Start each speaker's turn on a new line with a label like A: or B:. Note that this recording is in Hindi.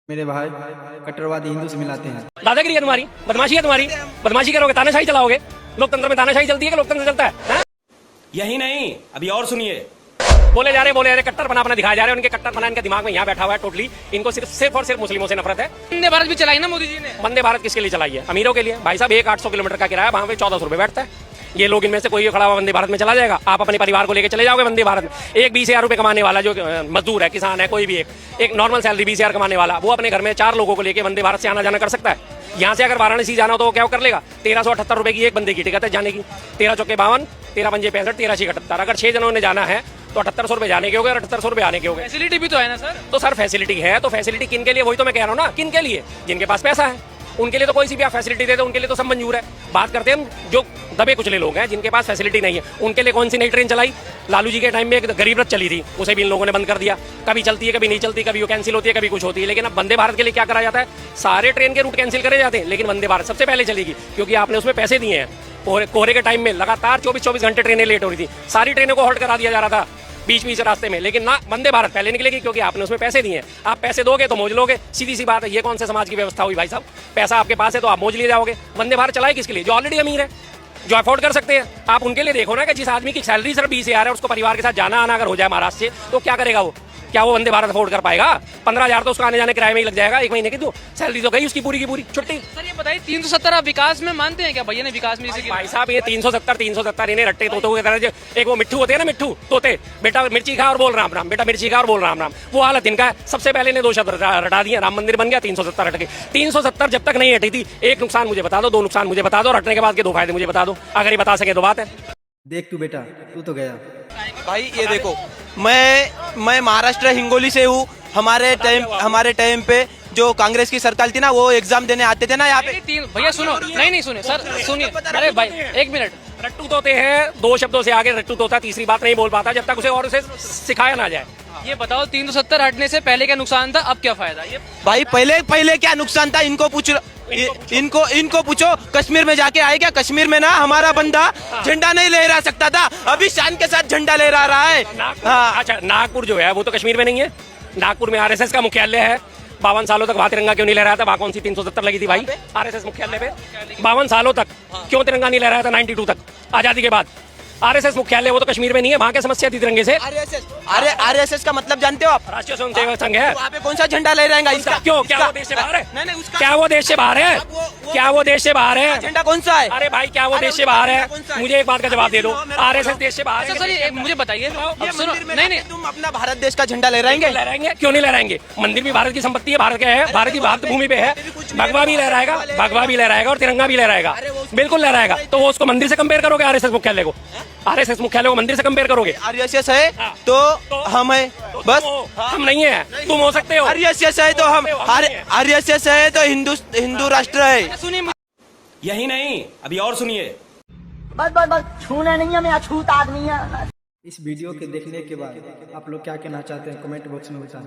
A: मेरे भाई कट्टरवादी हिंदू से मिलाते हैं।
B: दादागिरी है तुम्हारी, बदमाशी है तुम्हारी, बदमाशी करोगे तानाशाही चलाओगे। लोकतंत्र में तानाशाही चलती है कि लोकतंत्र चलता है?
C: यही नहीं, अभी और सुनिए।
B: बोले जा रहे कट्टरपना अपना दिखाया जा रहे हैं। उनके कट्टरपना इनके दिमाग में यहाँ बैठा हुआ है टोटली। इनको सिर्फ और सिर्फ मुस्लिमों से नफरत है।
D: वंदे भारत भी चलाई ना मोदी जी ने।
B: वंदे भारत किसके लिए चलाई है? अमीरों के लिए। भाई साहब, एक 800 किलोमीटर का किराया, वहां पे 1400 रुपए बैठता है। ये लोग इनमें से कोई खड़ा हुआ वंदे भारत में चला जाएगा? आप अपने परिवार को लेकर चले जाओगे वंदे भारत में? एक 20,000 रुपए कमाने वाला जो मजदूर है, किसान है, कोई भी एक नॉर्मल सैलरी 20,000 कमाने वाला, वो अपने घर में 4 लोगों को लेकर वंदे भारत से आना जाना कर सकता है? यहाँ से अगर वाराणसी जाना हो तो क्या कर लेगा? 1378 रुपए की एक बंदे की टिकट है जाने की। 13 चौके 52, 13 पंजे 65, 13 6 78। अगर 6 जनों ने जाना है तो 7800 रुपए जाने के हो गए और 7800 रुपए आने के हो गए।
D: फैसिलिटी भी तो है ना सर।
B: तो सर फैसिलिटी है तो फैसिलिटी किन के लिए? वही तो मैं कह रहा हूँ ना, किन के लिए? जिनके पास पैसा है उनके लिए तो कोई सी भी आप फैसिलिटी दे दो, उनके लिए तो सब मंजूर है। बात करते हैं हम जो दबे कुचले लोग हैं, जिनके पास फैसिलिटी नहीं है, उनके लिए कौन सी नई ट्रेन चलाई? लालू जी के टाइम में एक गरीब रथ चली थी, उसे भी इन लोगों ने बंद कर दिया। कभी चलती है, कभी नहीं चलती, कभी वो कैंसिल होती है, कभी कुछ होती है। लेकिन अब वंदे भारत के लिए क्या करा जाता है? सारे ट्रेन के रूट कैंसिल करे जाते हैं, लेकिन वंदे भारत सबसे पहले चलेगी क्योंकि आपने उसमें पैसे दिए हैं। कोहरे के टाइम में लगातार 24-24 घंटे ट्रेनें लेट हो रही थी, सारी ट्रेनों को हॉल्ट करा दिया जा रहा था बीच बीच रास्ते में, लेकिन ना वंदे भारत पहले निकलेगी क्योंकि आपने उसमें पैसे दिए हैं। आप पैसे दोगे तो मौज लोगे, सीधी सी बात है। ये कौन से समाज की व्यवस्था हुई भाई साहब? पैसा आपके पास है तो आप मौज लिए जाओगे। वंदे भारत चलाए किसके लिए? जो ऑलरेडी अमीर है, जो अफोर्ड कर सकते हैं। आप उनके लिए देखो ना कि जिस आदमी की सैलरी सिर्फ 20,000 है, उसको परिवार के साथ जाना आना अगर हो जाए महाराष्ट्र से, तो क्या करेगा वो? क्या वो वंदे भारत अफोर्ड कर पाएगा? 15,000 तो उसका आने जाने किराए में ही लग जाएगा एक महीने की। तो सैलरी तो गई उसकी पूरी की पूरी, छुट्टी।
D: सर ये बताइए 370 आप विकास में मानते हैं क्या? भैया ने विकास में
B: भाई साहब ये 370 इन्हें रट्टे तोतों की तरह, एक वो मिट्टू होते हैं ना, मिट्टू तोते, बेटा मिर्ची खा और बोल राम राम, बेटा मिर्ची खा और बोल राम राम, वो हालत इनका है। सबसे पहले इन्हें 2 शब्द रटा दिए, राम मंदिर बन गया, 370 हट गए। 370 जब तक नहीं हटी थी, एक नुकसान मुझे बता दो, 2 नुकसान मुझे बता दो, हटने के बाद के 2 फायदे मुझे बता दो। अगर ये बता सके तो बात है।
A: देख तू बेटा, तू तो गया।
E: भाई ये देखो, मैं महाराष्ट्र हिंगोली से हूँ। हमारे टाइम पे जो कांग्रेस की सरकार थी ना, वो एग्जाम देने आते थे ना यहाँ पे।
D: भैया सुनो, नहीं सुनिए सर, सुनिए। अरे भाई 1 मिनट,
B: रट्टू तोते हैं, 2 शब्दों से आगे रट्टू तोता तीसरी बात नहीं बोल पाता जब तक उसे और उसे सिखाया ना जाए।
D: ये बताओ 370 हटने से पहले क्या नुकसान था, अब क्या फायदा? ये
E: भाई पहले क्या नुकसान था इनको पूछ, इनको पूछो। कश्मीर में जाके आए क्या? कश्मीर में ना हमारा बंदा झंडा नहीं लहरा सकता था, अभी शान के साथ झंडा लहरा रहा है।
B: हाँ अच्छा, नागपुर जो है वो तो कश्मीर में नहीं है। नागपुर में आरएसएस का मुख्यालय है। 52 सालों तक वहां तिरंगा क्यों नहीं लहराया था? वहां कौन सी 370 लगी थी भाई? आरएसएस मुख्यालय पे 52 सालों तक क्यों तिरंगा नहीं लहराया था? 92 तक, आजादी के बाद। आरएसएस मुख्यालय वो तो कश्मीर में नहीं है, वहां क्या समस्या थी तिरंगे से?
E: आरएसएस का मतलब जानते हो आप?
B: राष्ट्रीय स्वयंसेवक संघ है।
E: वहाँ पे कौन सा झंडा लहराएगा इसका?
B: क्यों? क्या वो देश से बाहर है?
E: नहीं,
B: क्या वो देश से बाहर है? क्या वो देश से बाहर है?
E: झंडा कौन सा है?
B: अरे भाई क्या वो देश से बाहर है? मुझे एक बात का जवाब दे दो, आरएसएस देश से बाहर है?
D: सर ये मुझे बताइए। सुनो, नहीं
E: तुम अपना भारत देश का झंडा लहराएंगे?
B: लहराएंगे, क्यों नहीं लहराएंगे? मंदिर भी भारत की संपत्ति है, भारत का है, भारत की मातृभूमि पे है। भगवा भी लहराएगा और तिरंगा भी लहराएगा, बिल्कुल लहराएगा। तो वो उसको मंदिर से कंपेयर करोगे? आरएसएस मुख्यालय को, आरएसएस मुख्यालय को मंदिर से कंपेयर करोगे?
E: आरएसएस है तो हम है, बस।
B: हम नहीं है, तुम हो सकते हो।
E: आरएसएस है तो हम, आरएसएस है तो हिंदू राष्ट्र है।
D: सुनिए,
C: यही नहीं, अभी और सुनिए।
F: बस छूना नहीं है, मैं अछूत आदमी है।
A: इस वीडियो के देखने के बाद आप लोग क्या कहना चाहते हैं कमेंट बॉक्स में बताएं।